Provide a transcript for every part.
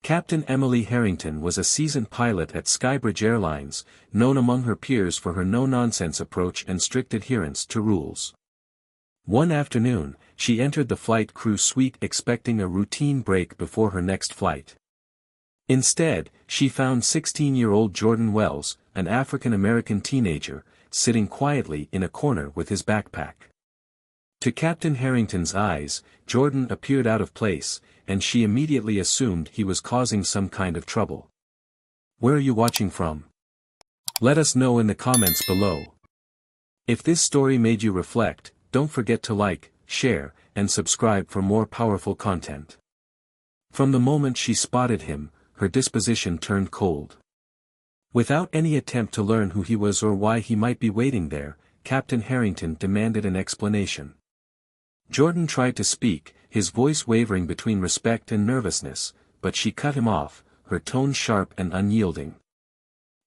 Captain Emily Harrington was a seasoned pilot at Skybridge Airlines, known among her peers for her no-nonsense approach and strict adherence to rules. One afternoon, she entered the flight crew suite expecting a routine break before her next flight. Instead, she found 16-year-old Jordan Wells, an African-American teenager, sitting quietly in a corner with his backpack. To Captain Harrington's eyes, Jordan appeared out of place, and she immediately assumed he was causing some kind of trouble. "Where are you watching from? Let us know in the comments below." If this story made you reflect, don't forget to like, share, and subscribe for more powerful content. From the moment she spotted him, her disposition turned cold. Without any attempt to learn who he was or why he might be waiting there, Captain Harrington demanded an explanation. Jordan tried to speak, his voice wavering between respect and nervousness, but she cut him off, her tone sharp and unyielding.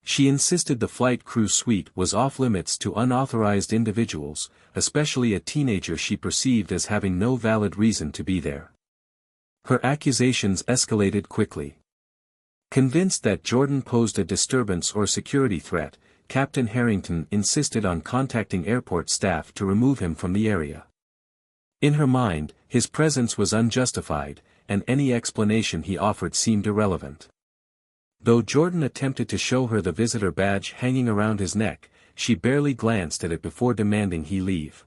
She insisted the flight crew suite was off-limits to unauthorized individuals, especially a teenager she perceived as having no valid reason to be there. Her accusations escalated quickly. Convinced that Jordan posed a disturbance or security threat, Captain Harrington insisted on contacting airport staff to remove him from the area. In her mind, his presence was unjustified, and any explanation he offered seemed irrelevant. Though Jordan attempted to show her the visitor badge hanging around his neck, she barely glanced at it before demanding he leave.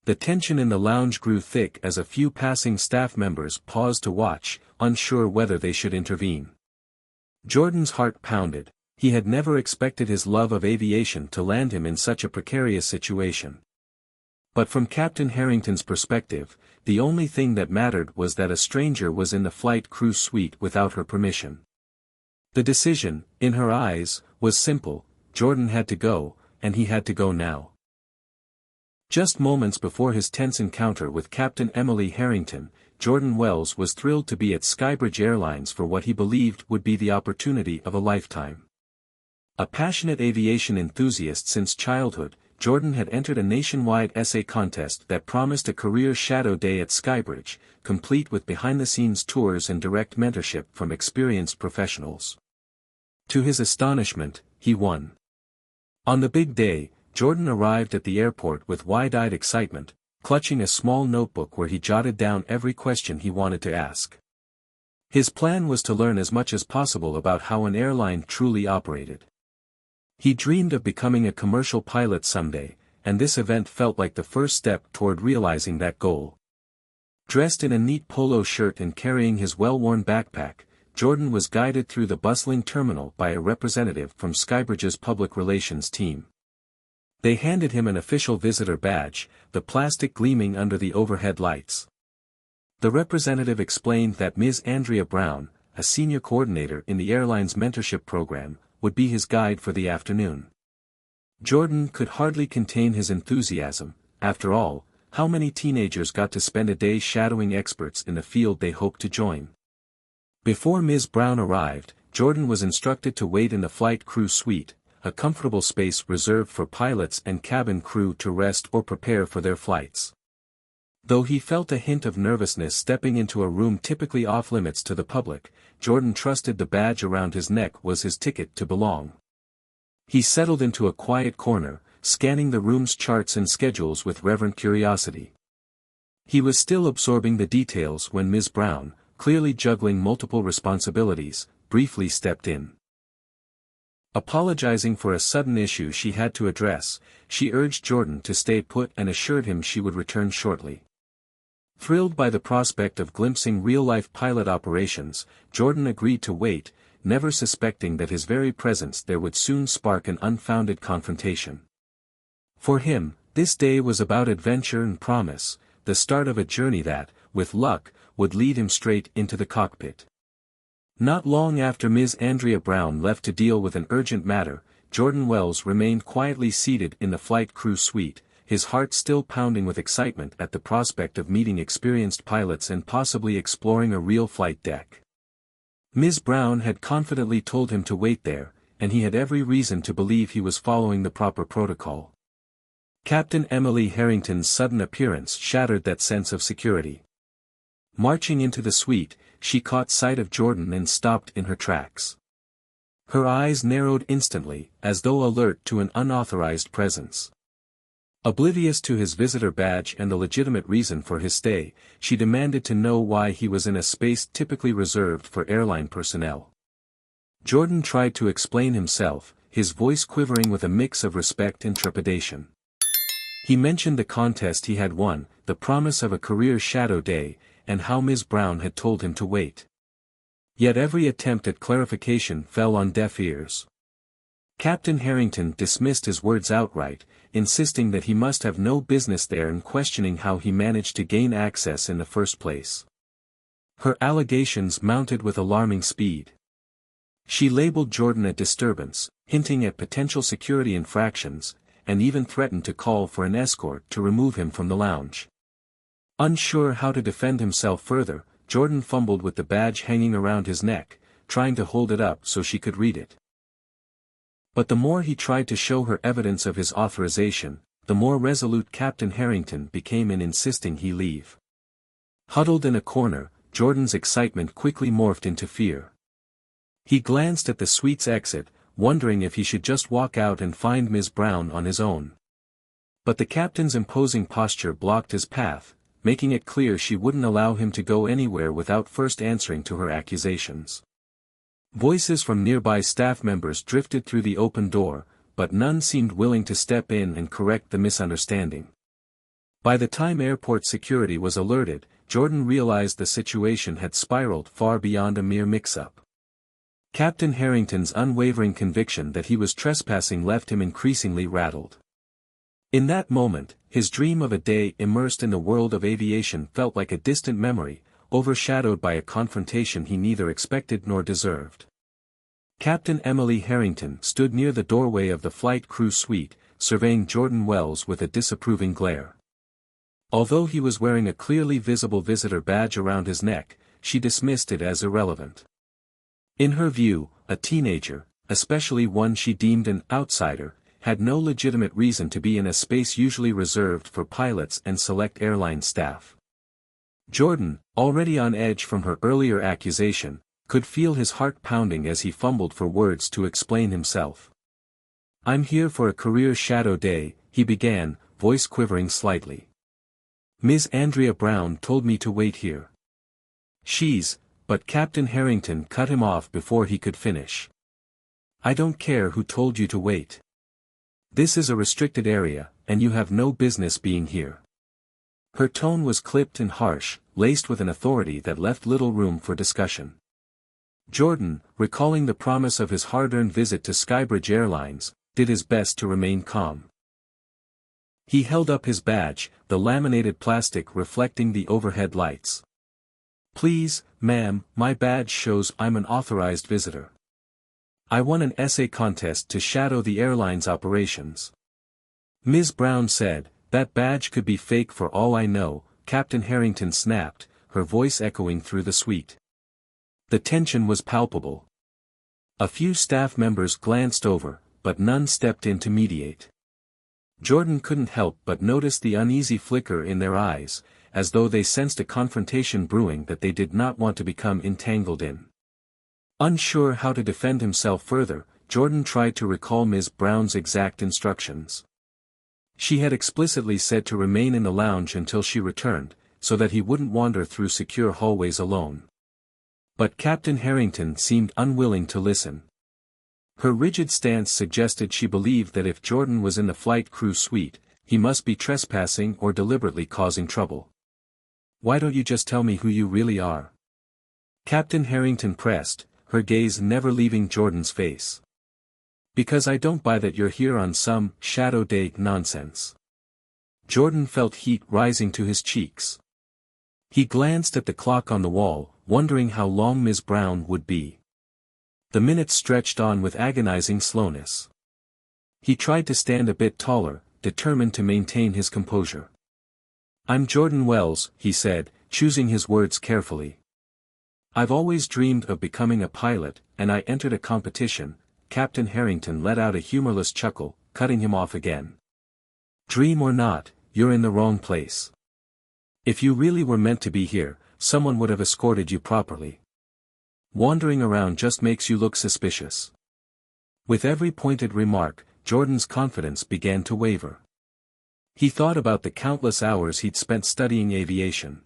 The tension in the lounge grew thick as a few passing staff members paused to watch, unsure whether they should intervene. Jordan's heart pounded. He had never expected his love of aviation to land him in such a precarious situation. But from Captain Harrington's perspective, the only thing that mattered was that a stranger was in the flight crew suite without her permission. The decision, in her eyes, was simple: Jordan had to go, and he had to go now. Just moments before his tense encounter with Captain Emily Harrington, Jordan Wells was thrilled to be at Skybridge Airlines for what he believed would be the opportunity of a lifetime. A passionate aviation enthusiast since childhood, Jordan had entered a nationwide essay contest that promised a career shadow day at Skybridge, complete with behind-the-scenes tours and direct mentorship from experienced professionals. To his astonishment, he won. On the big day, Jordan arrived at the airport with wide-eyed excitement, clutching a small notebook where he jotted down every question he wanted to ask. His plan was to learn as much as possible about how an airline truly operated. He dreamed of becoming a commercial pilot someday, and this event felt like the first step toward realizing that goal. Dressed in a neat polo shirt and carrying his well-worn backpack, Jordan was guided through the bustling terminal by a representative from Skybridge's public relations team. They handed him an official visitor badge, the plastic gleaming under the overhead lights. The representative explained that Ms. Andrea Brown, a senior coordinator in the airline's mentorship program, would be his guide for the afternoon. Jordan could hardly contain his enthusiasm. After all, how many teenagers got to spend a day shadowing experts in the field they hoped to join? Before Ms. Brown arrived, Jordan was instructed to wait in the flight crew suite, a comfortable space reserved for pilots and cabin crew to rest or prepare for their flights. Though he felt a hint of nervousness stepping into a room typically off-limits to the public, Jordan trusted the badge around his neck was his ticket to belong. He settled into a quiet corner, scanning the room's charts and schedules with reverent curiosity. He was still absorbing the details when Ms. Brown, clearly juggling multiple responsibilities, briefly stepped in. Apologizing for a sudden issue she had to address, she urged Jordan to stay put and assured him she would return shortly. Thrilled by the prospect of glimpsing real-life pilot operations, Jordan agreed to wait, never suspecting that his very presence there would soon spark an unfounded confrontation. For him, this day was about adventure and promise, the start of a journey that, with luck, would lead him straight into the cockpit. Not long after Ms. Andrea Brown left to deal with an urgent matter, Jordan Wells remained quietly seated in the flight crew suite, his heart still pounding with excitement at the prospect of meeting experienced pilots and possibly exploring a real flight deck. Ms. Brown had confidently told him to wait there, and he had every reason to believe he was following the proper protocol. Captain Emily Harrington's sudden appearance shattered that sense of security. Marching into the suite, she caught sight of Jordan and stopped in her tracks. Her eyes narrowed instantly, as though alert to an unauthorized presence. Oblivious to his visitor badge and the legitimate reason for his stay, she demanded to know why he was in a space typically reserved for airline personnel. Jordan tried to explain himself, his voice quivering with a mix of respect and trepidation. He mentioned the contest he had won, the promise of a career shadow day, and how Ms. Brown had told him to wait. Yet every attempt at clarification fell on deaf ears. Captain Harrington dismissed his words outright, insisting that he must have no business there and questioning how he managed to gain access in the first place. Her allegations mounted with alarming speed. She labeled Jordan a disturbance, hinting at potential security infractions, and even threatened to call for an escort to remove him from the lounge. Unsure how to defend himself further, Jordan fumbled with the badge hanging around his neck, trying to hold it up so she could read it. But the more he tried to show her evidence of his authorization, the more resolute Captain Harrington became in insisting he leave. Huddled in a corner, Jordan's excitement quickly morphed into fear. He glanced at the suite's exit, wondering if he should just walk out and find Ms. Brown on his own. But the captain's imposing posture blocked his path, making it clear she wouldn't allow him to go anywhere without first answering to her accusations. Voices from nearby staff members drifted through the open door, but none seemed willing to step in and correct the misunderstanding. By the time airport security was alerted, Jordan realized the situation had spiraled far beyond a mere mix-up. Captain Harrington's unwavering conviction that he was trespassing left him increasingly rattled. In that moment, his dream of a day immersed in the world of aviation felt like a distant memory, overshadowed by a confrontation he neither expected nor deserved. Captain Emily Harrington stood near the doorway of the flight crew suite, surveying Jordan Wells with a disapproving glare. Although he was wearing a clearly visible visitor badge around his neck, she dismissed it as irrelevant. In her view, a teenager, especially one she deemed an outsider, had no legitimate reason to be in a space usually reserved for pilots and select airline staff. Jordan, already on edge from her earlier accusation, could feel his heart pounding as he fumbled for words to explain himself. "I'm here for a career shadow day," he began, voice quivering slightly. "Ms. Andrea Brown told me to wait here." But Captain Harrington cut him off before he could finish. "I don't care who told you to wait. This is a restricted area, and you have no business being here." Her tone was clipped and harsh, laced with an authority that left little room for discussion. Jordan, recalling the promise of his hard-earned visit to Skybridge Airlines, did his best to remain calm. He held up his badge, the laminated plastic reflecting the overhead lights. "Please, ma'am, my badge shows I'm an authorized visitor. I won an essay contest to shadow the airline's operations." Ms. Brown said, "That badge could be fake for all I know," Captain Harrington snapped, her voice echoing through the suite. The tension was palpable. A few staff members glanced over, but none stepped in to mediate. Jordan couldn't help but notice the uneasy flicker in their eyes, as though they sensed a confrontation brewing that they did not want to become entangled in. Unsure how to defend himself further, Jordan tried to recall Ms. Brown's exact instructions. She had explicitly said to remain in the lounge until she returned, so that he wouldn't wander through secure hallways alone. But Captain Harrington seemed unwilling to listen. Her rigid stance suggested she believed that if Jordan was in the flight crew suite, he must be trespassing or deliberately causing trouble. "Why don't you just tell me who you really are?" Captain Harrington pressed, her gaze never leaving Jordan's face. "Because I don't buy that you're here on some shadow day nonsense." Jordan felt heat rising to his cheeks. He glanced at the clock on the wall, wondering how long Ms. Brown would be. The minutes stretched on with agonizing slowness. He tried to stand a bit taller, determined to maintain his composure. "I'm Jordan Wells," he said, choosing his words carefully. "I've always dreamed of becoming a pilot, and I entered a competition." Captain Harrington let out a humorless chuckle, cutting him off again. "Dream or not, you're in the wrong place. If you really were meant to be here, someone would have escorted you properly. Wandering around just makes you look suspicious." With every pointed remark, Jordan's confidence began to waver. He thought about the countless hours he'd spent studying aviation.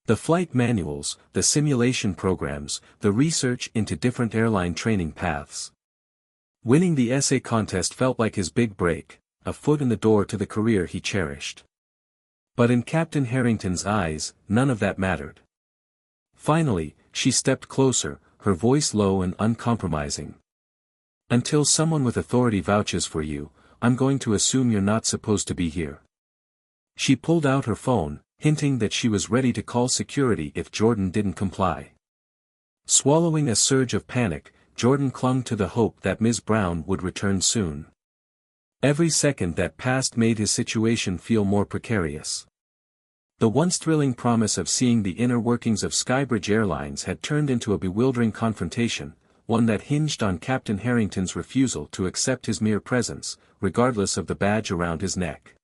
The flight manuals, the simulation programs, the research into different airline training paths. Winning the essay contest felt like his big break, a foot in the door to the career he cherished. But in Captain Harrington's eyes, none of that mattered. Finally, she stepped closer, her voice low and uncompromising. "Until someone with authority vouches for you, I'm going to assume you're not supposed to be here." She pulled out her phone, hinting that she was ready to call security if Jordan didn't comply. Swallowing a surge of panic, Jordan clung to the hope that Ms. Brown would return soon. Every second that passed made his situation feel more precarious. The once thrilling promise of seeing the inner workings of Skybridge Airlines had turned into a bewildering confrontation, one that hinged on Captain Harrington's refusal to accept his mere presence, regardless of the badge around his neck.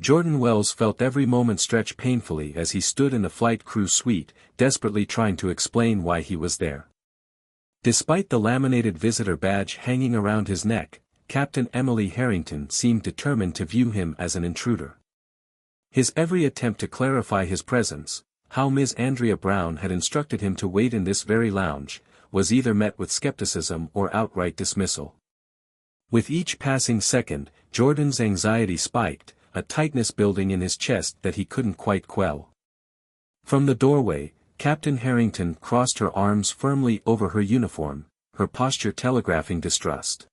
Jordan Wells felt every moment stretch painfully as he stood in the flight crew suite, desperately trying to explain why he was there. Despite the laminated visitor badge hanging around his neck, Captain Emily Harrington seemed determined to view him as an intruder. His every attempt to clarify his presence, how Ms. Andrea Brown had instructed him to wait in this very lounge, was either met with skepticism or outright dismissal. With each passing second, Jordan's anxiety spiked, a tightness building in his chest that he couldn't quite quell. From the doorway, Captain Harrington crossed her arms firmly over her uniform, her posture telegraphing distrust.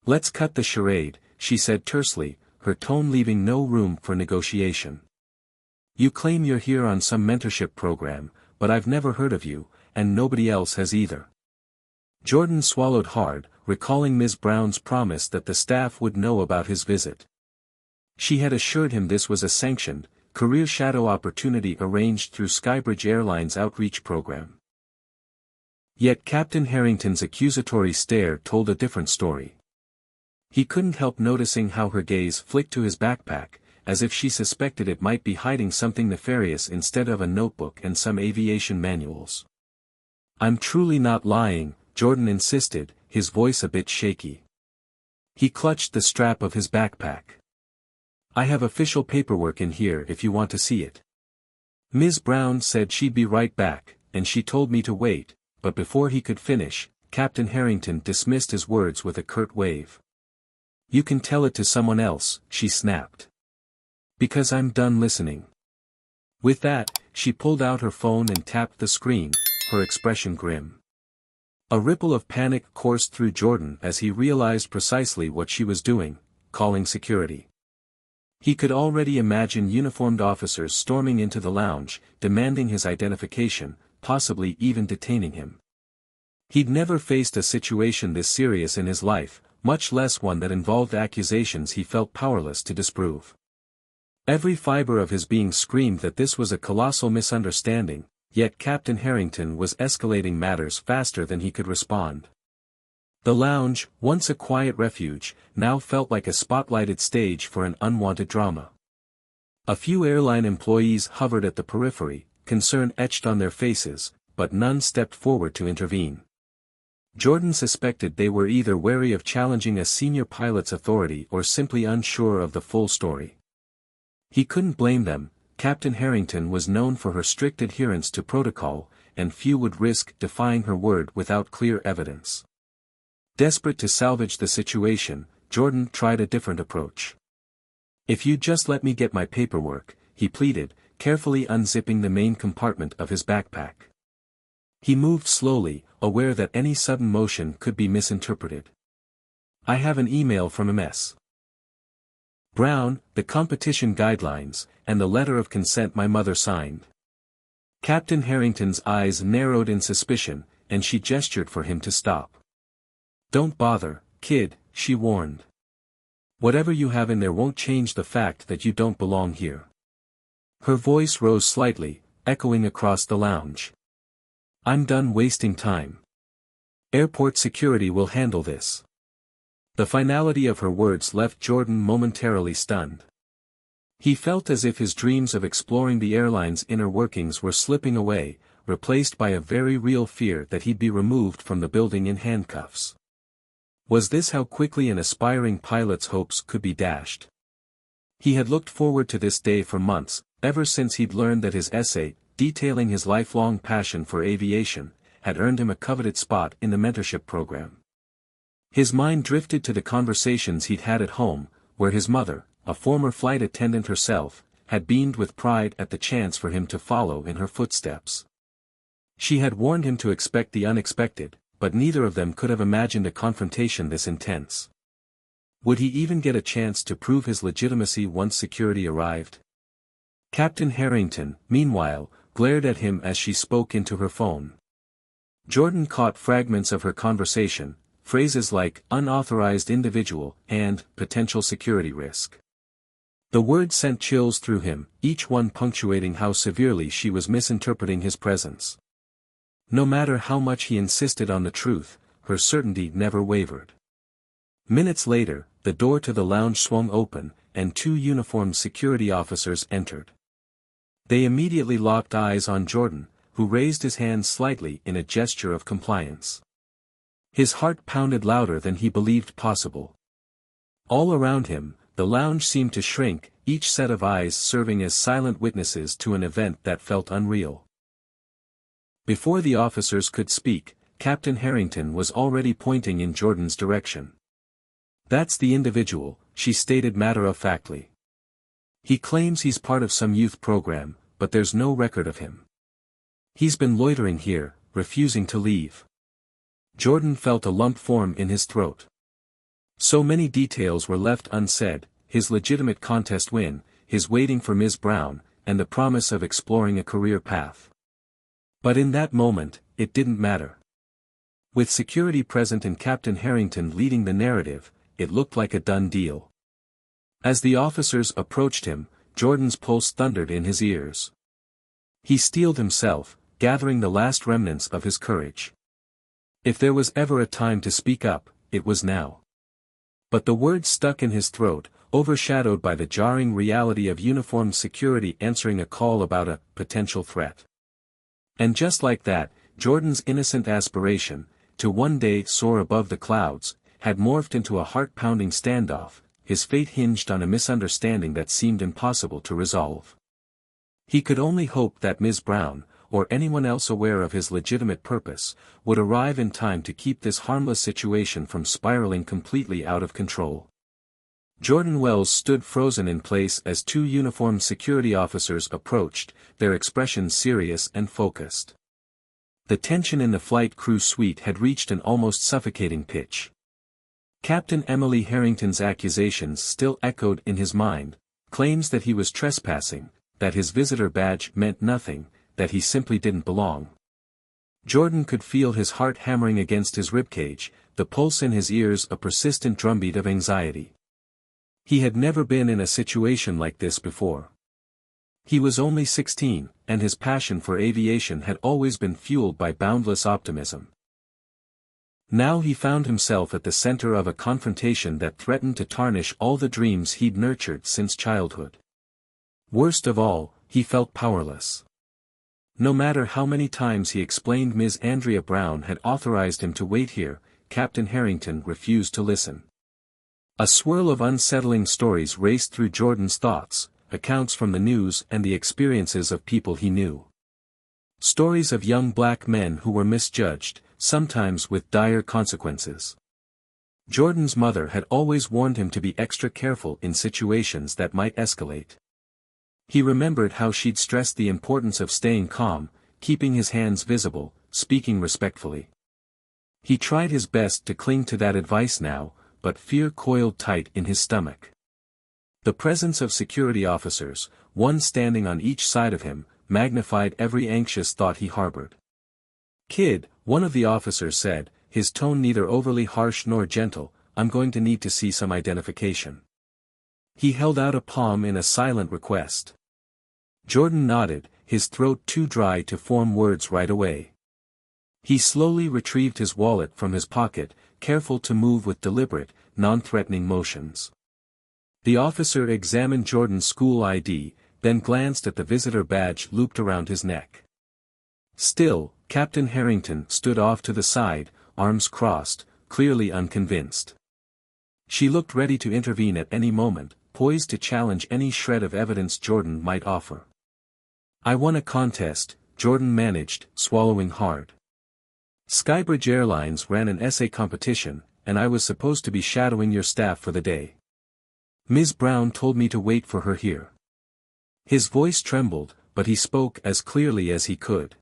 "Let's cut the charade," she said tersely, her tone leaving no room for negotiation. "You claim you're here on some mentorship program, but I've never heard of you, and nobody else has either." Jordan swallowed hard, recalling Ms. Brown's promise that the staff would know about his visit. She had assured him this was a sanctioned, career shadow opportunity arranged through Skybridge Airlines' outreach program. Yet Captain Harrington's accusatory stare told a different story. He couldn't help noticing how her gaze flicked to his backpack, as if she suspected it might be hiding something nefarious instead of a notebook and some aviation manuals. "I'm truly not lying," Jordan insisted, his voice a bit shaky. He clutched the strap of his backpack. "I have official paperwork in here if you want to see it." Ms. Brown said she'd be right back, and she told me to wait, but before he could finish, Captain Harrington dismissed his words with a curt wave. "You can tell it to someone else," she snapped. "Because I'm done listening." With that, she pulled out her phone and tapped the screen, her expression grim. A ripple of panic coursed through Jordan as he realized precisely what she was doing, calling security. He could already imagine uniformed officers storming into the lounge, demanding his identification, possibly even detaining him. He'd never faced a situation this serious in his life, much less one that involved accusations he felt powerless to disprove. Every fiber of his being screamed that this was a colossal misunderstanding, yet Captain Harrington was escalating matters faster than he could respond. The lounge, once a quiet refuge, now felt like a spotlighted stage for an unwanted drama. A few airline employees hovered at the periphery, concern etched on their faces, but none stepped forward to intervene. Jordan suspected they were either wary of challenging a senior pilot's authority or simply unsure of the full story. He couldn't blame them. Captain Harrington was known for her strict adherence to protocol, and few would risk defying her word without clear evidence. Desperate to salvage the situation, Jordan tried a different approach. "If you'd just let me get my paperwork," he pleaded, carefully unzipping the main compartment of his backpack. He moved slowly, aware that any sudden motion could be misinterpreted. "I have an email from Ms. Brown, the competition guidelines, and the letter of consent my mother signed." Captain Harrington's eyes narrowed in suspicion, and she gestured for him to stop. "Don't bother, kid," she warned. "Whatever you have in there won't change the fact that you don't belong here." Her voice rose slightly, echoing across the lounge. "I'm done wasting time. Airport security will handle this." The finality of her words left Jordan momentarily stunned. He felt as if his dreams of exploring the airline's inner workings were slipping away, replaced by a very real fear that he'd be removed from the building in handcuffs. Was this how quickly an aspiring pilot's hopes could be dashed? He had looked forward to this day for months, ever since he'd learned that his essay, detailing his lifelong passion for aviation, had earned him a coveted spot in the mentorship program. His mind drifted to the conversations he'd had at home, where his mother, a former flight attendant herself, had beamed with pride at the chance for him to follow in her footsteps. She had warned him to expect the unexpected, but neither of them could have imagined a confrontation this intense. Would he even get a chance to prove his legitimacy once security arrived? Captain Harrington, meanwhile, glared at him as she spoke into her phone. Jordan caught fragments of her conversation, phrases like unauthorized individual and potential security risk. The words sent chills through him, each one punctuating how severely she was misinterpreting his presence. No matter how much he insisted on the truth, her certainty never wavered. Minutes later, the door to the lounge swung open, and two uniformed security officers entered. They immediately locked eyes on Jordan, who raised his hand slightly in a gesture of compliance. His heart pounded louder than he believed possible. All around him, the lounge seemed to shrink, each set of eyes serving as silent witnesses to an event that felt unreal. Before the officers could speak, Captain Harrington was already pointing in Jordan's direction. "That's the individual," she stated matter-of-factly. "He claims he's part of some youth program, but there's no record of him. He's been loitering here, refusing to leave." Jordan felt a lump form in his throat. So many details were left unsaid: his legitimate contest win, his waiting for Ms. Brown, and the promise of exploring a career path. But in that moment, it didn't matter. With security present and Captain Harrington leading the narrative, it looked like a done deal. As the officers approached him, Jordan's pulse thundered in his ears. He steeled himself, gathering the last remnants of his courage. If there was ever a time to speak up, it was now. But the words stuck in his throat, overshadowed by the jarring reality of uniformed security answering a call about a potential threat. And just like that, Jordan's innocent aspiration, to one day soar above the clouds, had morphed into a heart-pounding standoff. His fate hinged on a misunderstanding that seemed impossible to resolve. He could only hope that Ms. Brown, or anyone else aware of his legitimate purpose, would arrive in time to keep this harmless situation from spiraling completely out of control. Jordan Wells stood frozen in place as two uniformed security officers approached, their expressions serious and focused. The tension in the flight crew suite had reached an almost suffocating pitch. Captain Emily Harrington's accusations still echoed in his mind, claims that he was trespassing, that his visitor badge meant nothing, that he simply didn't belong. Jordan could feel his heart hammering against his ribcage, the pulse in his ears a persistent drumbeat of anxiety. He had never been in a situation like this before. He was only 16, and his passion for aviation had always been fueled by boundless optimism. Now he found himself at the center of a confrontation that threatened to tarnish all the dreams he'd nurtured since childhood. Worst of all, he felt powerless. No matter how many times he explained Ms. Andrea Brown had authorized him to wait here, Captain Harrington refused to listen. A swirl of unsettling stories raced through Jordan's thoughts, accounts from the news and the experiences of people he knew. Stories of young black men who were misjudged, sometimes with dire consequences. Jordan's mother had always warned him to be extra careful in situations that might escalate. He remembered how she'd stressed the importance of staying calm, keeping his hands visible, speaking respectfully. He tried his best to cling to that advice now, but fear coiled tight in his stomach. The presence of security officers, one standing on each side of him, magnified every anxious thought he harbored. "Kid," one of the officers said, his tone neither overly harsh nor gentle, "I'm going to need to see some identification." He held out a palm in a silent request. Jordan nodded, his throat too dry to form words right away. He slowly retrieved his wallet from his pocket, careful to move with deliberate, non-threatening motions. The officer examined Jordan's school ID, then glanced at the visitor badge looped around his neck. Still, Captain Harrington stood off to the side, arms crossed, clearly unconvinced. She looked ready to intervene at any moment, poised to challenge any shred of evidence Jordan might offer. "I won a contest," Jordan managed, swallowing hard. "Skybridge Airlines ran an essay competition, and I was supposed to be shadowing your staff for the day. Ms. Brown told me to wait for her here." His voice trembled, but he spoke as clearly as he could.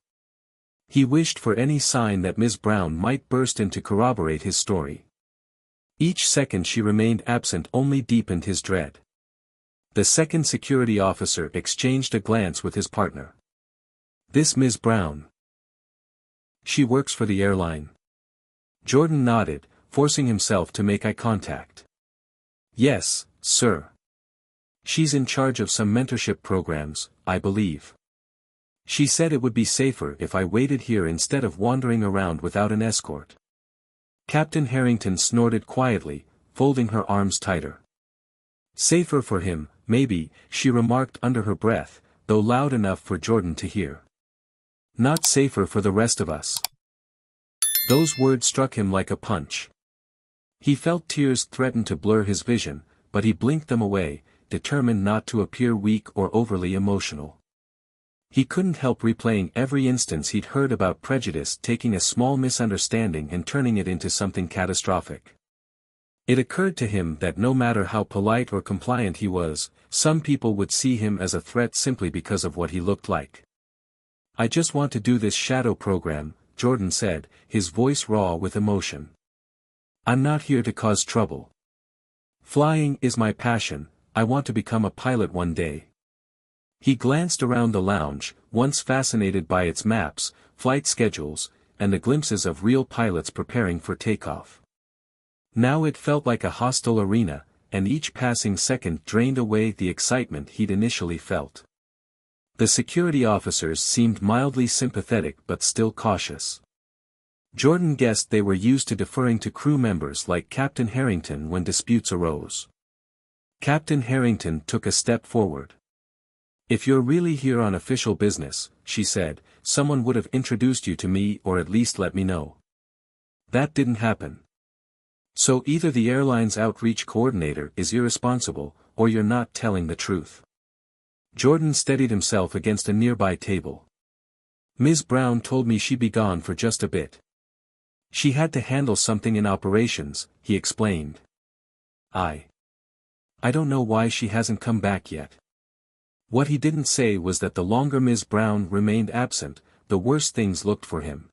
He wished for any sign that Ms. Brown might burst in to corroborate his story. Each second she remained absent only deepened his dread. The second security officer exchanged a glance with his partner. "This Ms. Brown. She works for the airline." Jordan nodded, forcing himself to make eye contact. "Yes, sir. She's in charge of some mentorship programs, I believe. She said it would be safer if I waited here instead of wandering around without an escort." Captain Harrington snorted quietly, folding her arms tighter. "Safer for him, maybe," she remarked under her breath, though loud enough for Jordan to hear. "Not safer for the rest of us." Those words struck him like a punch. He felt tears threaten to blur his vision, but he blinked them away, determined not to appear weak or overly emotional. He couldn't help replaying every instance he'd heard about prejudice taking a small misunderstanding and turning it into something catastrophic. It occurred to him that no matter how polite or compliant he was, some people would see him as a threat simply because of what he looked like. "I just want to do this shadow program," Jordan said, his voice raw with emotion. "I'm not here to cause trouble. Flying is my passion, I want to become a pilot one day." He glanced around the lounge, once fascinated by its maps, flight schedules, and the glimpses of real pilots preparing for takeoff. Now it felt like a hostile arena, and each passing second drained away the excitement he'd initially felt. The security officers seemed mildly sympathetic but still cautious. Jordan guessed they were used to deferring to crew members like Captain Harrington when disputes arose. Captain Harrington took a step forward. "If you're really here on official business," she said, "someone would have introduced you to me or at least let me know. That didn't happen. So either the airline's outreach coordinator is irresponsible, or you're not telling the truth." Jordan steadied himself against a nearby table. "Ms. Brown told me she'd be gone for just a bit. She had to handle something in operations," he explained. I don't know why she hasn't come back yet." What he didn't say was that the longer Ms. Brown remained absent, the worse things looked for him.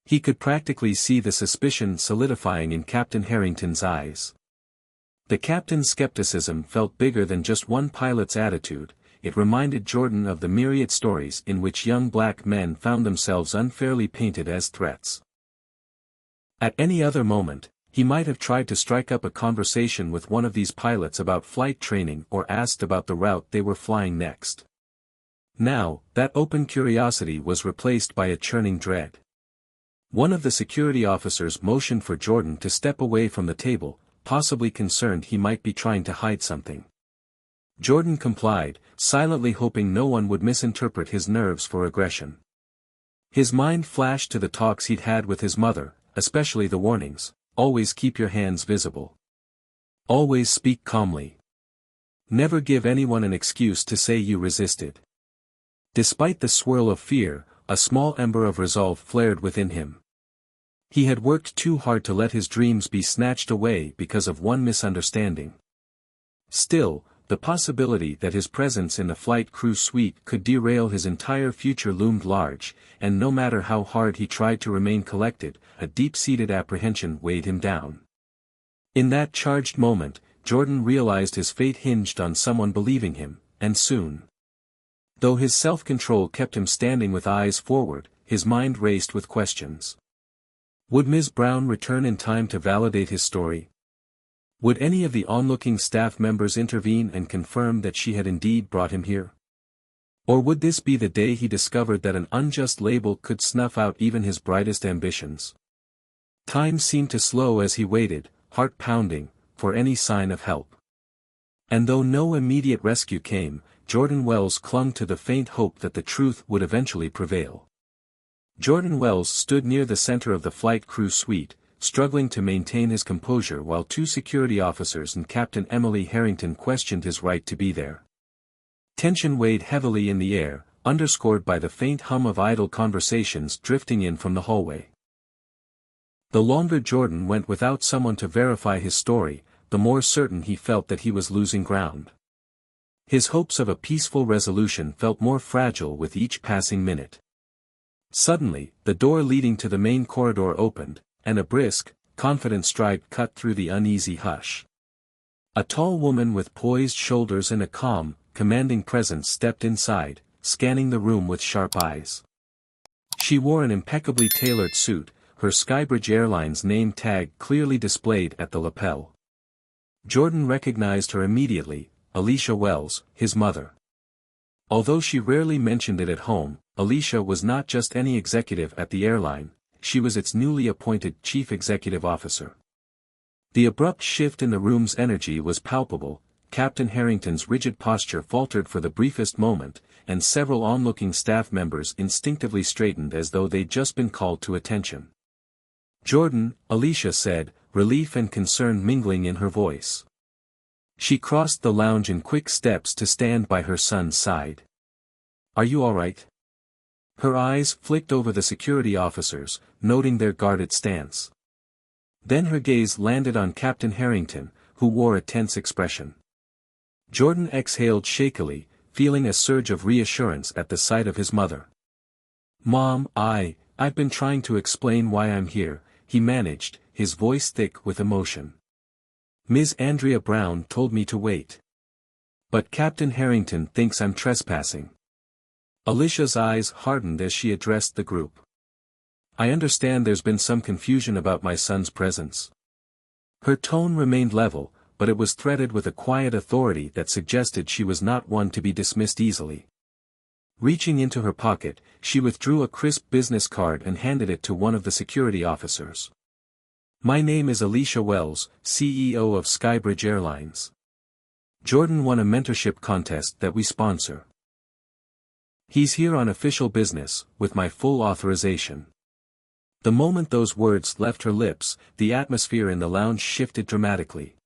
He could practically see the suspicion solidifying in Captain Harrington's eyes. The captain's skepticism felt bigger than just one pilot's attitude. It reminded Jordan of the myriad stories in which young black men found themselves unfairly painted as threats. At any other moment, he might have tried to strike up a conversation with one of these pilots about flight training or asked about the route they were flying next. Now, that open curiosity was replaced by a churning dread. One of the security officers motioned for Jordan to step away from the table, possibly concerned he might be trying to hide something. Jordan complied, silently hoping no one would misinterpret his nerves for aggression. His mind flashed to the talks he'd had with his mother, especially the warnings. Always keep your hands visible. Always speak calmly. Never give anyone an excuse to say you resisted. Despite the swirl of fear, a small ember of resolve flared within him. He had worked too hard to let his dreams be snatched away because of one misunderstanding. Still, the possibility that his presence in the flight crew suite could derail his entire future loomed large, and no matter how hard he tried to remain collected, a deep-seated apprehension weighed him down. In that charged moment, Jordan realized his fate hinged on someone believing him, and soon. Though his self-control kept him standing with eyes forward, his mind raced with questions. Would Ms. Brown return in time to validate his story? Would any of the onlooking staff members intervene and confirm that she had indeed brought him here? Or would this be the day he discovered that an unjust label could snuff out even his brightest ambitions? Time seemed to slow as he waited, heart pounding, for any sign of help. And though no immediate rescue came, Jordan Wells clung to the faint hope that the truth would eventually prevail. Jordan Wells stood near the center of the flight crew suite, struggling to maintain his composure while two security officers and Captain Emily Harrington questioned his right to be there. Tension weighed heavily in the air, underscored by the faint hum of idle conversations drifting in from the hallway. The longer Jordan went without someone to verify his story, the more certain he felt that he was losing ground. His hopes of a peaceful resolution felt more fragile with each passing minute. Suddenly, the door leading to the main corridor opened, and a brisk, confident stride cut through the uneasy hush. A tall woman with poised shoulders and a calm, commanding presence stepped inside, scanning the room with sharp eyes. She wore an impeccably tailored suit, her Skybridge Airlines name tag clearly displayed at the lapel. Jordan recognized her immediately, Alicia Wells, his mother. Although she rarely mentioned it at home, Alicia was not just any executive at the airline, she was its newly appointed chief executive officer. The abrupt shift in the room's energy was palpable. Captain Harrington's rigid posture faltered for the briefest moment, and several onlooking staff members instinctively straightened as though they'd just been called to attention. "Jordan," Alicia said, relief and concern mingling in her voice. She crossed the lounge in quick steps to stand by her son's side. "Are you all right?" Her eyes flicked over the security officers, noting their guarded stance. Then her gaze landed on Captain Harrington, who wore a tense expression. Jordan exhaled shakily, feeling a surge of reassurance at the sight of his mother. "Mom, I've been trying to explain why I'm here," he managed, his voice thick with emotion. "Ms. Andrea Brown told me to wait. But Captain Harrington thinks I'm trespassing." Alicia's eyes hardened as she addressed the group. "I understand there's been some confusion about my son's presence." Her tone remained level, but it was threaded with a quiet authority that suggested she was not one to be dismissed easily. Reaching into her pocket, she withdrew a crisp business card and handed it to one of the security officers. "My name is Alicia Wells, CEO of Skybridge Airlines. Jordan won a mentorship contest that we sponsor. He's here on official business, with my full authorization." The moment those words left her lips, the atmosphere in the lounge shifted dramatically.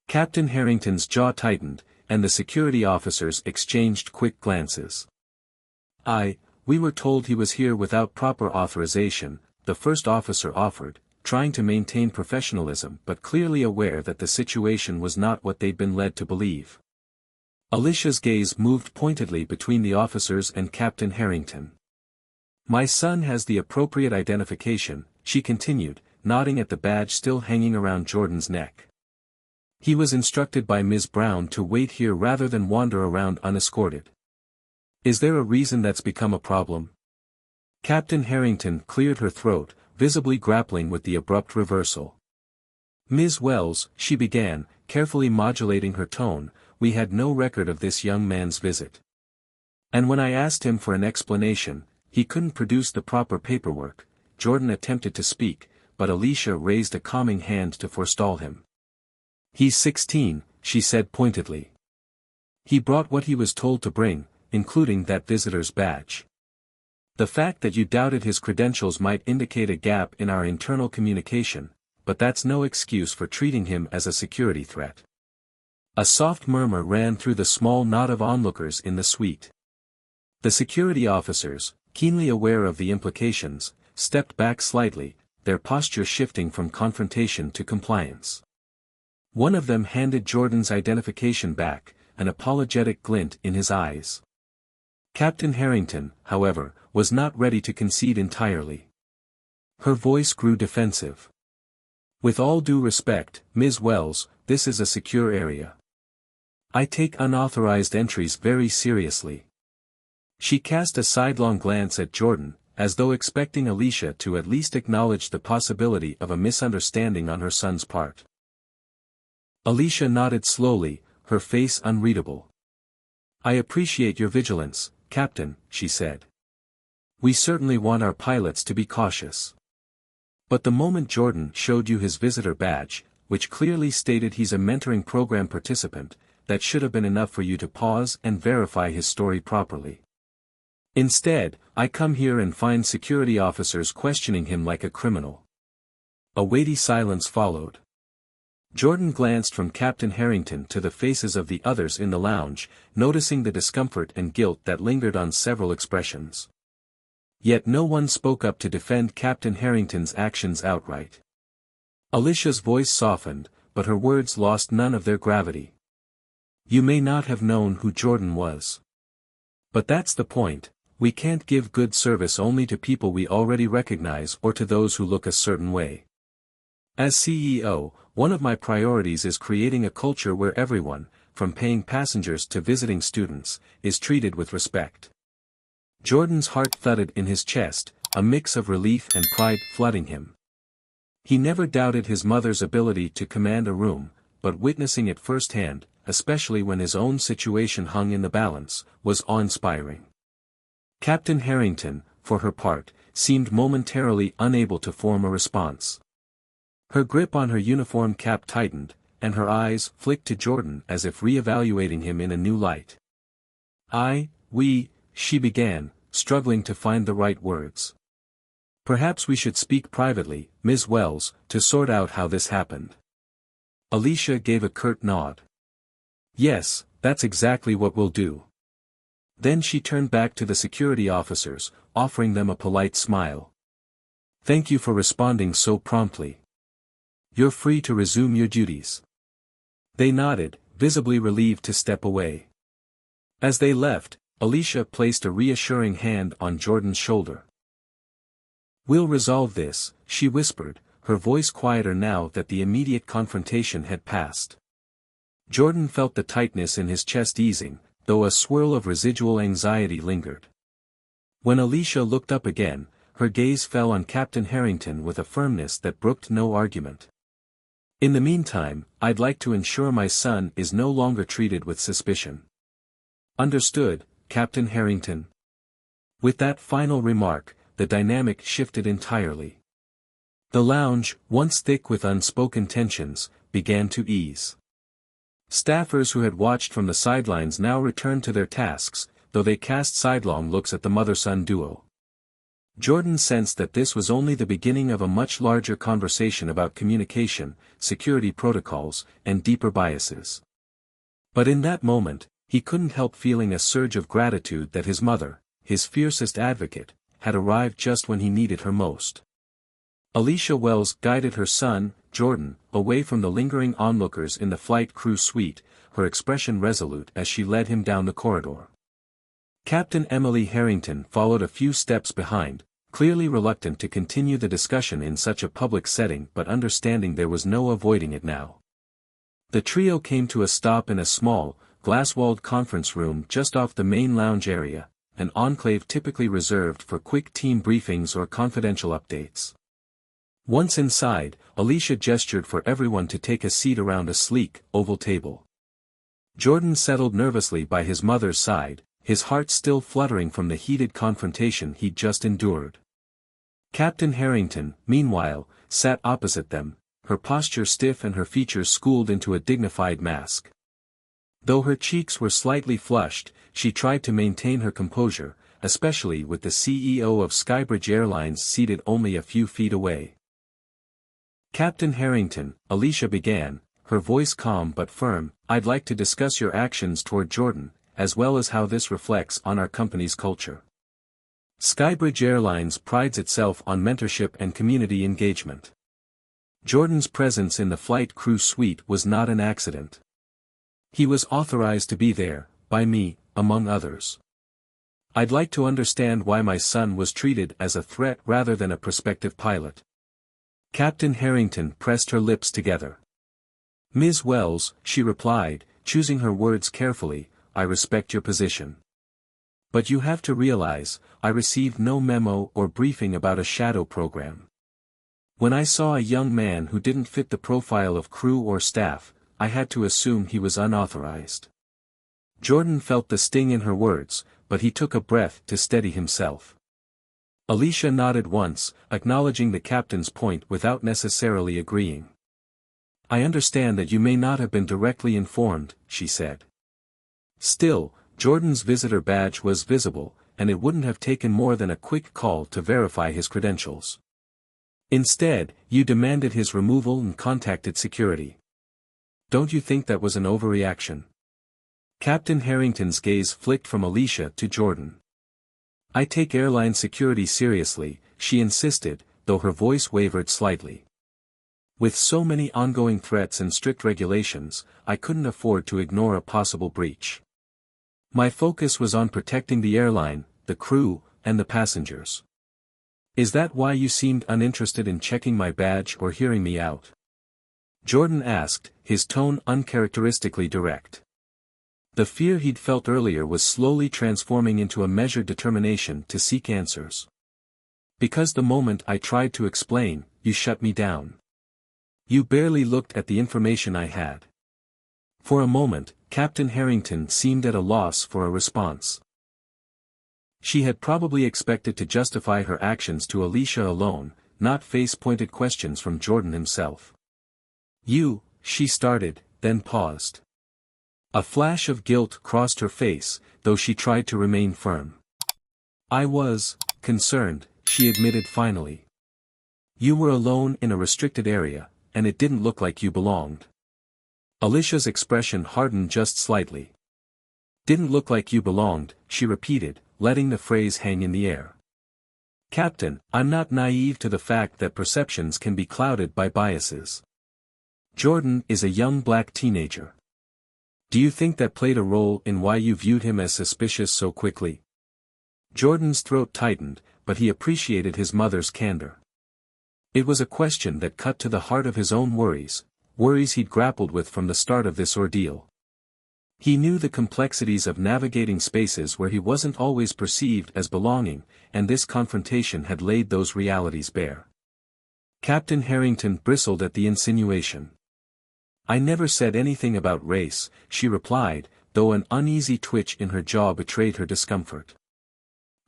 Captain Harrington's jaw tightened, and the security officers exchanged quick glances. We were told he was here without proper authorization," the first officer offered, trying to maintain professionalism but clearly aware that the situation was not what they'd been led to believe. Alicia's gaze moved pointedly between the officers and Captain Harrington. "My son has the appropriate identification," she continued, nodding at the badge still hanging around Jordan's neck. "He was instructed by Ms. Brown to wait here rather than wander around unescorted. Is there a reason that's become a problem?" Captain Harrington cleared her throat, visibly grappling with the abrupt reversal. "Ms. Wells," she began, carefully modulating her tone, "we had no record of this young man's visit. And when I asked him for an explanation, he couldn't produce the proper paperwork." Jordan attempted to speak, but Alicia raised a calming hand to forestall him. "He's 16, she said pointedly. "He brought what he was told to bring, including that visitor's badge. The fact that you doubted his credentials might indicate a gap in our internal communication, but that's no excuse for treating him as a security threat." A soft murmur ran through the small knot of onlookers in the suite. The security officers, keenly aware of the implications, stepped back slightly, their posture shifting from confrontation to compliance. One of them handed Jordan's identification back, an apologetic glint in his eyes. Captain Harrington, however, was not ready to concede entirely. Her voice grew defensive. "With all due respect, Ms. Wells, this is a secure area. I take unauthorized entries very seriously." She cast a sidelong glance at Jordan, as though expecting Alicia to at least acknowledge the possibility of a misunderstanding on her son's part. Alicia nodded slowly, her face unreadable. "I appreciate your vigilance, Captain," she said. "We certainly want our pilots to be cautious. But the moment Jordan showed you his visitor badge, which clearly stated he's a mentoring program participant, that should have been enough for you to pause and verify his story properly. Instead, I come here and find security officers questioning him like a criminal." A weighty silence followed. Jordan glanced from Captain Harrington to the faces of the others in the lounge, noticing the discomfort and guilt that lingered on several expressions. Yet no one spoke up to defend Captain Harrington's actions outright. Alicia's voice softened, but her words lost none of their gravity. "You may not have known who Jordan was. But that's the point. We can't give good service only to people we already recognize or to those who look a certain way. As CEO, one of my priorities is creating a culture where everyone, from paying passengers to visiting students, is treated with respect." Jordan's heart thudded in his chest, a mix of relief and pride flooding him. He never doubted his mother's ability to command a room, but witnessing it firsthand, especially when his own situation hung in the balance, was awe-inspiring. Captain Harrington, for her part, seemed momentarily unable to form a response. Her grip on her uniform cap tightened, and her eyes flicked to Jordan as if re-evaluating him in a new light. She began, struggling to find the right words. "Perhaps we should speak privately, Ms. Wells, to sort out how this happened." Alicia gave a curt nod. "Yes, that's exactly what we'll do." Then she turned back to the security officers, offering them a polite smile. "Thank you for responding so promptly. You're free to resume your duties." They nodded, visibly relieved to step away. As they left, Alicia placed a reassuring hand on Jordan's shoulder. "We'll resolve this," she whispered, her voice quieter now that the immediate confrontation had passed. Jordan felt the tightness in his chest easing, though a swirl of residual anxiety lingered. When Alicia looked up again, her gaze fell on Captain Harrington with a firmness that brooked no argument. "In the meantime, I'd like to ensure my son is no longer treated with suspicion." "Understood, Captain Harrington." With that final remark, the dynamic shifted entirely. The lounge, once thick with unspoken tensions, began to ease. Staffers who had watched from the sidelines now returned to their tasks, though they cast sidelong looks at the mother-son duo. Jordan sensed that this was only the beginning of a much larger conversation about communication, security protocols, and deeper biases. But in that moment, he couldn't help feeling a surge of gratitude that his mother, his fiercest advocate, had arrived just when he needed her most. Alicia Wells guided her son, Jordan, away from the lingering onlookers in the flight crew suite, her expression resolute as she led him down the corridor. Captain Emily Harrington followed a few steps behind, clearly reluctant to continue the discussion in such a public setting but understanding there was no avoiding it now. The trio came to a stop in a small, glass-walled conference room just off the main lounge area, an enclave typically reserved for quick team briefings or confidential updates. Once inside, Alicia gestured for everyone to take a seat around a sleek, oval table. Jordan settled nervously by his mother's side, his heart still fluttering from the heated confrontation he'd just endured. Captain Harrington, meanwhile, sat opposite them, her posture stiff and her features schooled into a dignified mask. Though her cheeks were slightly flushed, she tried to maintain her composure, especially with the CEO of Skybridge Airlines seated only a few feet away. "Captain Harrington," Alicia began, her voice calm but firm, "I'd like to discuss your actions toward Jordan, as well as how this reflects on our company's culture. Skybridge Airlines prides itself on mentorship and community engagement. Jordan's presence in the flight crew suite was not an accident. He was authorized to be there, by me, among others. I'd like to understand why my son was treated as a threat rather than a prospective pilot." Captain Harrington pressed her lips together. "Ms. Wells," she replied, choosing her words carefully, "I respect your position. But you have to realize, I received no memo or briefing about a shadow program. When I saw a young man who didn't fit the profile of crew or staff, I had to assume he was unauthorized." Jordan felt the sting in her words, but he took a breath to steady himself. Alicia nodded once, acknowledging the captain's point without necessarily agreeing. I understand that you may not have been directly informed, she said. Still, Jordan's visitor badge was visible, and it wouldn't have taken more than a quick call to verify his credentials. Instead, you demanded his removal and contacted security. Don't you think that was an overreaction? Captain Harrington's gaze flicked from Alicia to Jordan. I take airline security seriously, she insisted, though her voice wavered slightly. With so many ongoing threats and strict regulations, I couldn't afford to ignore a possible breach. My focus was on protecting the airline, the crew, and the passengers. Is that why you seemed uninterested in checking my badge or hearing me out? Jordan asked, his tone uncharacteristically direct. The fear he'd felt earlier was slowly transforming into a measured determination to seek answers. Because the moment I tried to explain, you shut me down. You barely looked at the information I had. For a moment, Captain Harrington seemed at a loss for a response. She had probably expected to justify her actions to Alicia alone, not face pointed questions from Jordan himself. She started, then paused. A flash of guilt crossed her face, though she tried to remain firm. I was concerned, she admitted finally. You were alone in a restricted area, and it didn't look like you belonged. Alicia's expression hardened just slightly. Didn't look like you belonged, she repeated, letting the phrase hang in the air. Captain, I'm not naive to the fact that perceptions can be clouded by biases. Jordan is a young black teenager. Do you think that played a role in why you viewed him as suspicious so quickly? Jordan's throat tightened, but he appreciated his mother's candor. It was a question that cut to the heart of his own worries he'd grappled with from the start of this ordeal. He knew the complexities of navigating spaces where he wasn't always perceived as belonging, and this confrontation had laid those realities bare. Captain Harrington bristled at the insinuation. I never said anything about race, she replied, though an uneasy twitch in her jaw betrayed her discomfort.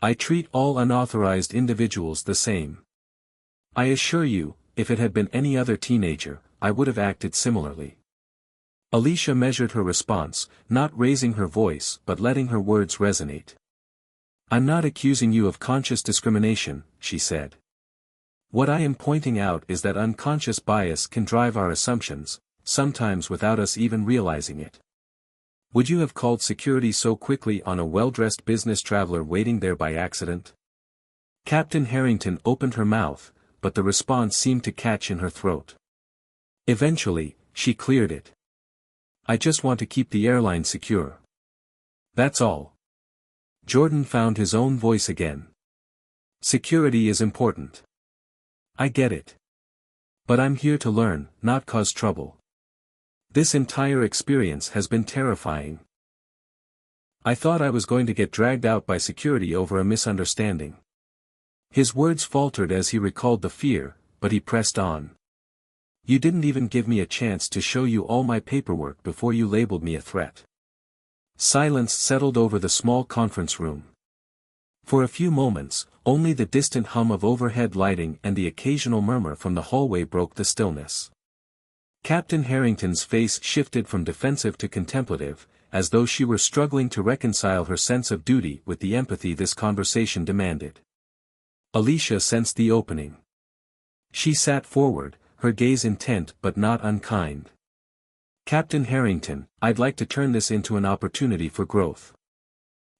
I treat all unauthorized individuals the same. I assure you, if it had been any other teenager, I would have acted similarly. Alicia measured her response, not raising her voice but letting her words resonate. I'm not accusing you of conscious discrimination, she said. What I am pointing out is that unconscious bias can drive our assumptions, sometimes without us even realizing it. Would you have called security so quickly on a well-dressed business traveler waiting there by accident? Captain Harrington opened her mouth, but the response seemed to catch in her throat. Eventually, she cleared it. I just want to keep the airline secure. That's all. Jordan found his own voice again. Security is important. I get it. But I'm here to learn, not cause trouble. This entire experience has been terrifying. I thought I was going to get dragged out by security over a misunderstanding. His words faltered as he recalled the fear, but he pressed on. You didn't even give me a chance to show you all my paperwork before you labeled me a threat. Silence settled over the small conference room. For a few moments, only the distant hum of overhead lighting and the occasional murmur from the hallway broke the stillness. Captain Harrington's face shifted from defensive to contemplative, as though she were struggling to reconcile her sense of duty with the empathy this conversation demanded. Alicia sensed the opening. She sat forward, her gaze intent but not unkind. Captain Harrington, I'd like to turn this into an opportunity for growth.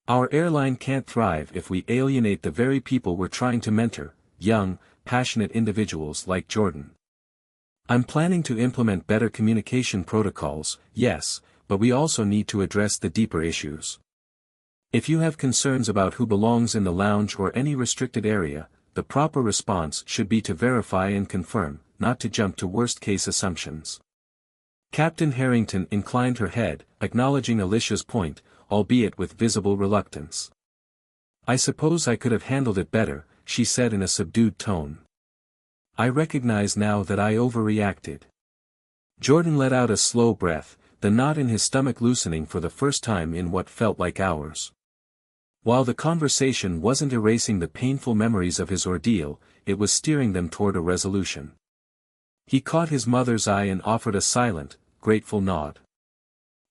Our airline can't thrive if we alienate the very people we're trying to mentor, young, passionate individuals like Jordan. I'm planning to implement better communication protocols, yes, but we also need to address the deeper issues. If you have concerns about who belongs in the lounge or any restricted area, the proper response should be to verify and confirm, not to jump to worst-case assumptions. Captain Harrington inclined her head, acknowledging Alicia's point, albeit with visible reluctance. I suppose I could have handled it better, she said in a subdued tone. I recognize now that I overreacted. Jordan let out a slow breath, the knot in his stomach loosening for the first time in what felt like hours. While the conversation wasn't erasing the painful memories of his ordeal, it was steering them toward a resolution. He caught his mother's eye and offered a silent, grateful nod.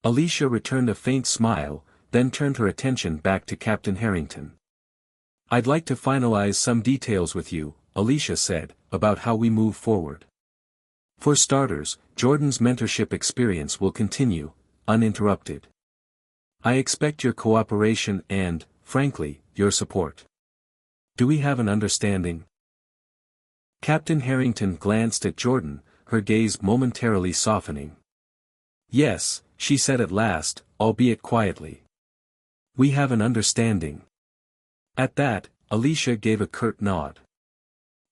Alicia returned a faint smile, then turned her attention back to Captain Harrington. "I'd like to finalize some details with you," Alicia said, "about how we move forward. For starters, Jordan's mentorship experience will continue, uninterrupted. I expect your cooperation and, frankly, your support. Do we have an understanding?" Captain Harrington glanced at Jordan, her gaze momentarily softening. "Yes," she said at last, albeit quietly. "We have an understanding." At that, Alicia gave a curt nod.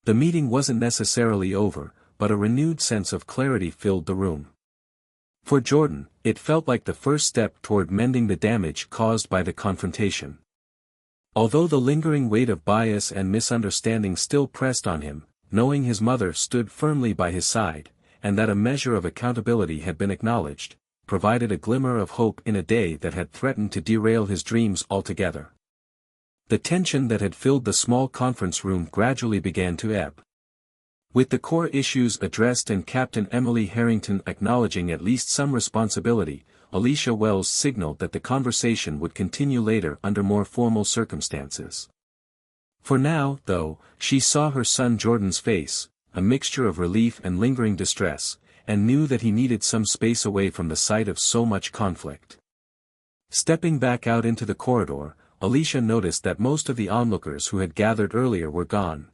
The meeting wasn't necessarily over, but a renewed sense of clarity filled the room. For Jordan, it felt like the first step toward mending the damage caused by the confrontation. Although the lingering weight of bias and misunderstanding still pressed on him, knowing his mother stood firmly by his side, and that a measure of accountability had been acknowledged, provided a glimmer of hope in a day that had threatened to derail his dreams altogether. The tension that had filled the small conference room gradually began to ebb. With the core issues addressed and Captain Emily Harrington acknowledging at least some responsibility, Alicia Wells signaled that the conversation would continue later under more formal circumstances. For now, though, she saw her son Jordan's face, a mixture of relief and lingering distress, and knew that he needed some space away from the sight of so much conflict. Stepping back out into the corridor, Alicia noticed that most of the onlookers who had gathered earlier were gone.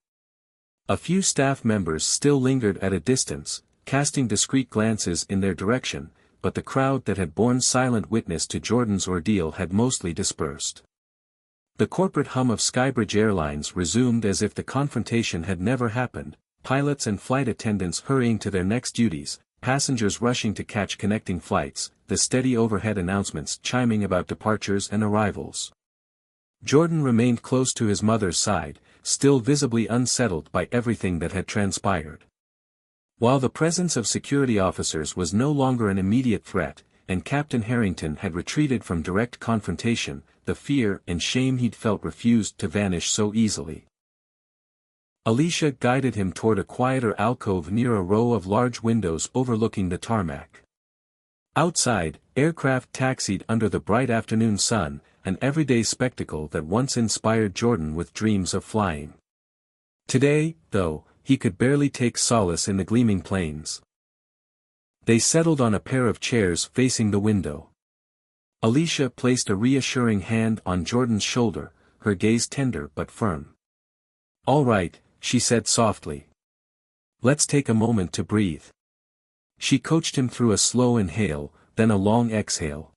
A few staff members still lingered at a distance, casting discreet glances in their direction, but the crowd that had borne silent witness to Jordan's ordeal had mostly dispersed. The corporate hum of Skybridge Airlines resumed as if the confrontation had never happened, pilots and flight attendants hurrying to their next duties, passengers rushing to catch connecting flights, the steady overhead announcements chiming about departures and arrivals. Jordan remained close to his mother's side, still visibly unsettled by everything that had transpired. While the presence of security officers was no longer an immediate threat, and Captain Harrington had retreated from direct confrontation, the fear and shame he'd felt refused to vanish so easily. Alicia guided him toward a quieter alcove near a row of large windows overlooking the tarmac. Outside, aircraft taxied under the bright afternoon sun, an everyday spectacle that once inspired Jordan with dreams of flying. Today, though, he could barely take solace in the gleaming planes. They settled on a pair of chairs facing the window. Alicia placed a reassuring hand on Jordan's shoulder, her gaze tender but firm. "All right," she said softly. "Let's take a moment to breathe." She coached him through a slow inhale, then a long exhale.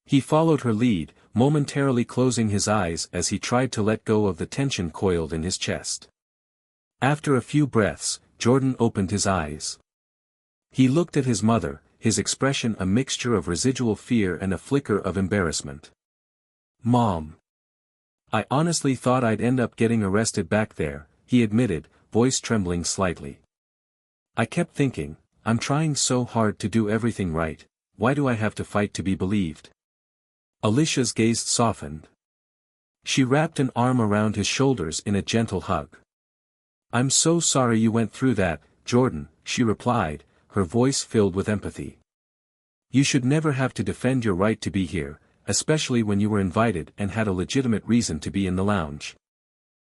He followed her lead, momentarily closing his eyes as he tried to let go of the tension coiled in his chest. After a few breaths, Jordan opened his eyes. He looked at his mother, his expression a mixture of residual fear and a flicker of embarrassment. "Mom. I honestly thought I'd end up getting arrested back there," he admitted, voice trembling slightly. "I kept thinking, I'm trying so hard to do everything right, why do I have to fight to be believed?" Alicia's gaze softened. She wrapped an arm around his shoulders in a gentle hug. "I'm so sorry you went through that, Jordan," she replied, her voice filled with empathy. "You should never have to defend your right to be here, especially when you were invited and had a legitimate reason to be in the lounge."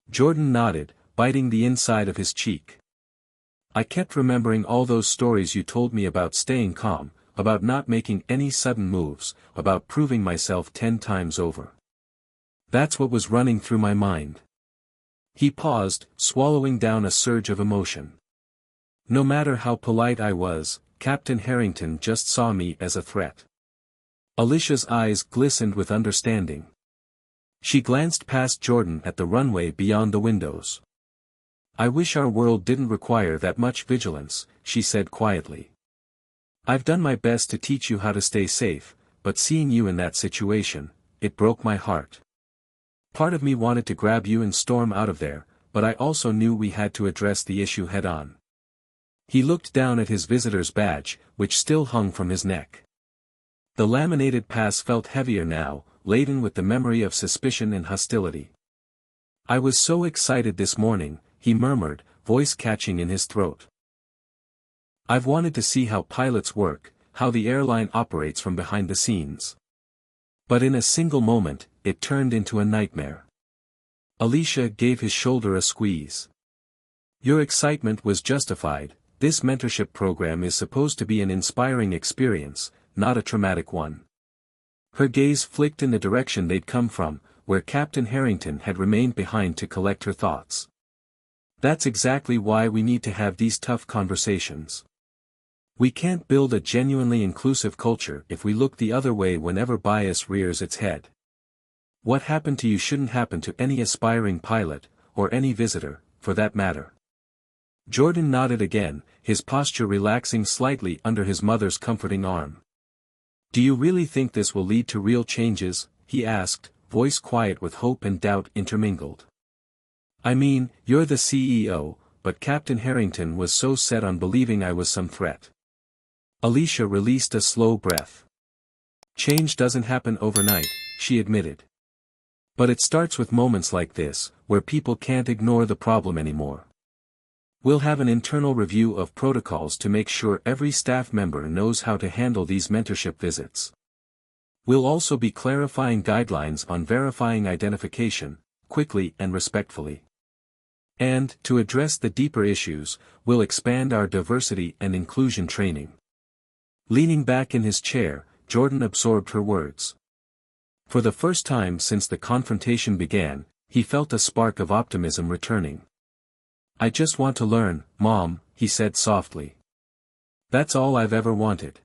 Jordan nodded, biting the inside of his cheek. "I kept remembering all those stories you told me about staying calm, about not making any sudden moves, about proving myself 10 times over. That's what was running through my mind." He paused, swallowing down a surge of emotion. "No matter how polite I was, Captain Harrington just saw me as a threat." Alicia's eyes glistened with understanding. She glanced past Jordan at the runway beyond the windows. "I wish our world didn't require that much vigilance," she said quietly. "I've done my best to teach you how to stay safe, but seeing you in that situation, it broke my heart. Part of me wanted to grab you and storm out of there, but I also knew we had to address the issue head-on." He looked down at his visitor's badge, which still hung from his neck. The laminated pass felt heavier now, laden with the memory of suspicion and hostility. "I was so excited this morning," he murmured, voice catching in his throat. I've wanted to see how pilots work, how the airline operates from behind the scenes. But in a single moment, it turned into a nightmare. Alicia gave his shoulder a squeeze. Your excitement was justified. This mentorship program is supposed to be an inspiring experience, not a traumatic one. Her gaze flicked in the direction they'd come from, where Captain Harrington had remained behind to collect her thoughts. That's exactly why we need to have these tough conversations. We can't build a genuinely inclusive culture if we look the other way whenever bias rears its head. What happened to you shouldn't happen to any aspiring pilot, or any visitor, for that matter. Jordan nodded again, his posture relaxing slightly under his mother's comforting arm. Do you really think this will lead to real changes? He asked, voice quiet with hope and doubt intermingled. I mean, you're the CEO, but Captain Harrington was so set on believing I was some threat. Alicia released a slow breath. Change doesn't happen overnight, she admitted. But it starts with moments like this, where people can't ignore the problem anymore. We'll have an internal review of protocols to make sure every staff member knows how to handle these mentorship visits. We'll also be clarifying guidelines on verifying identification, quickly and respectfully. And, to address the deeper issues, we'll expand our diversity and inclusion training. Leaning back in his chair, Jordan absorbed her words. For the first time since the confrontation began, he felt a spark of optimism returning. I just want to learn, Mom, he said softly. That's all I've ever wanted.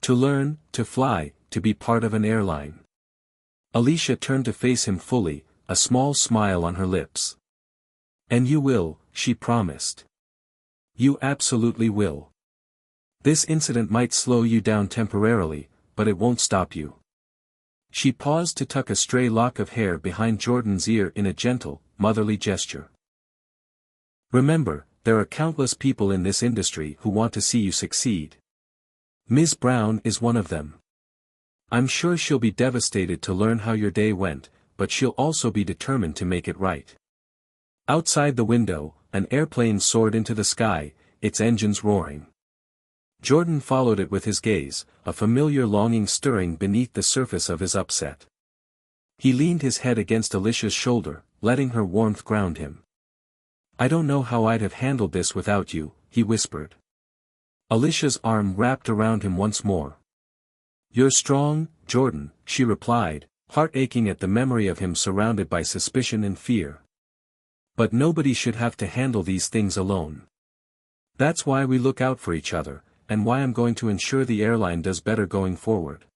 To learn, to fly, to be part of an airline. Alicia turned to face him fully, a small smile on her lips. And you will, she promised. You absolutely will. This incident might slow you down temporarily, but it won't stop you. She paused to tuck a stray lock of hair behind Jordan's ear in a gentle, motherly gesture. Remember, there are countless people in this industry who want to see you succeed. Ms. Brown is one of them. I'm sure she'll be devastated to learn how your day went, but she'll also be determined to make it right. Outside the window, an airplane soared into the sky, its engines roaring. Jordan followed it with his gaze, a familiar longing stirring beneath the surface of his upset. He leaned his head against Alicia's shoulder, letting her warmth ground him. I don't know how I'd have handled this without you, he whispered. Alicia's arm wrapped around him once more. You're strong, Jordan, she replied, heart aching at the memory of him surrounded by suspicion and fear. But nobody should have to handle these things alone. That's why we look out for each other, and why I'm going to ensure the airline does better going forward.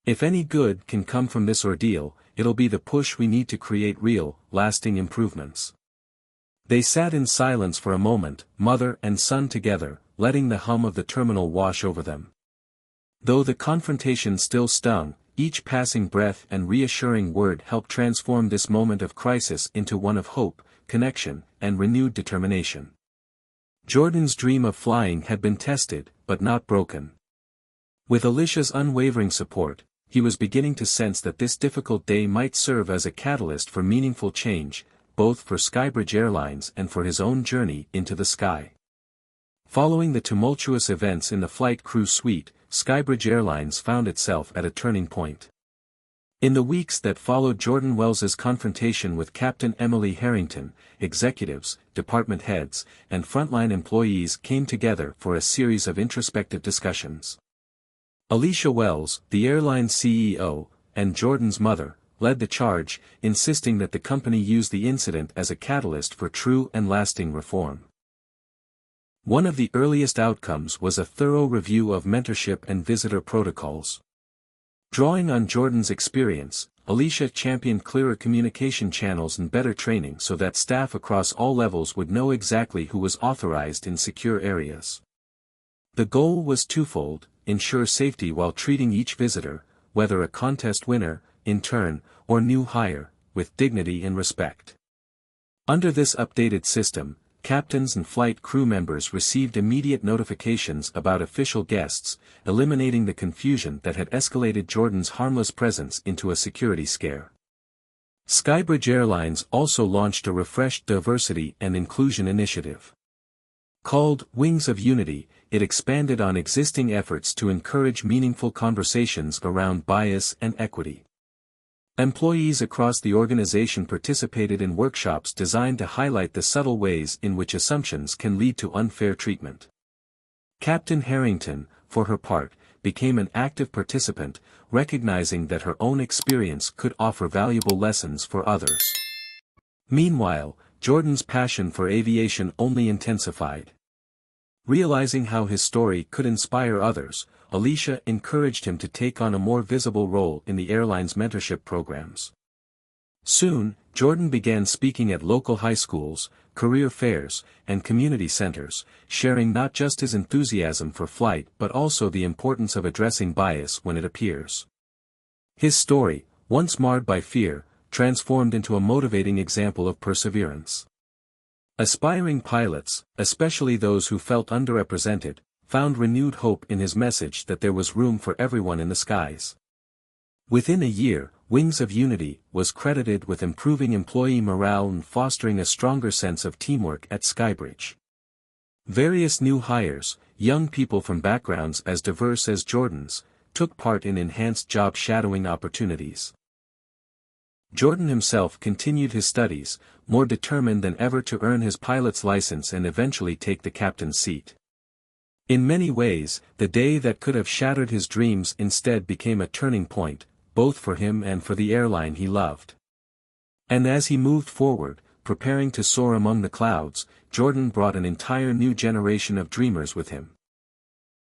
If any good can come from this ordeal, it'll be the push we need to create real, lasting improvements. They sat in silence for a moment, mother and son together, letting the hum of the terminal wash over them. Though the confrontation still stung, each passing breath and reassuring word helped transform this moment of crisis into one of hope, connection, and renewed determination. Jordan's dream of flying had been tested, but not broken. With Alicia's unwavering support, he was beginning to sense that this difficult day might serve as a catalyst for meaningful change, both for Skybridge Airlines and for his own journey into the sky. Following the tumultuous events in the flight crew suite, Skybridge Airlines found itself at a turning point. In the weeks that followed Jordan Wells's confrontation with Captain Emily Harrington, executives, department heads, and frontline employees came together for a series of introspective discussions. Alicia Wells, the airline's CEO, and Jordan's mother, led the charge, insisting that the company use the incident as a catalyst for true and lasting reform. One of the earliest outcomes was a thorough review of mentorship and visitor protocols. Drawing on Jordan's experience, Alicia championed clearer communication channels and better training so that staff across all levels would know exactly who was authorized in secure areas. The goal was twofold: ensure safety while treating each visitor, whether a contest winner, intern, or new hire, with dignity and respect. Under this updated system, captains and flight crew members received immediate notifications about official guests, eliminating the confusion that had escalated Jordan's harmless presence into a security scare. Skybridge Airlines also launched a refreshed diversity and inclusion initiative. Called Wings of Unity, it expanded on existing efforts to encourage meaningful conversations around bias and equity. Employees across the organization participated in workshops designed to highlight the subtle ways in which assumptions can lead to unfair treatment. Captain Harrington, for her part, became an active participant, recognizing that her own experience could offer valuable lessons for others. Meanwhile, Jordan's passion for aviation only intensified. Realizing how his story could inspire others, Alicia encouraged him to take on a more visible role in the airline's mentorship programs. Soon, Jordan began speaking at local high schools, career fairs, and community centers, sharing not just his enthusiasm for flight but also the importance of addressing bias when it appears. His story, once marred by fear, transformed into a motivating example of perseverance. Aspiring pilots, especially those who felt underrepresented, found renewed hope in his message that there was room for everyone in the skies. Within a year, Wings of Unity was credited with improving employee morale and fostering a stronger sense of teamwork at Skybridge. Various new hires, young people from backgrounds as diverse as Jordan's, took part in enhanced job shadowing opportunities. Jordan himself continued his studies, more determined than ever to earn his pilot's license and eventually take the captain's seat. In many ways, the day that could have shattered his dreams instead became a turning point, both for him and for the airline he loved. And as he moved forward, preparing to soar among the clouds, Jordan brought an entire new generation of dreamers with him.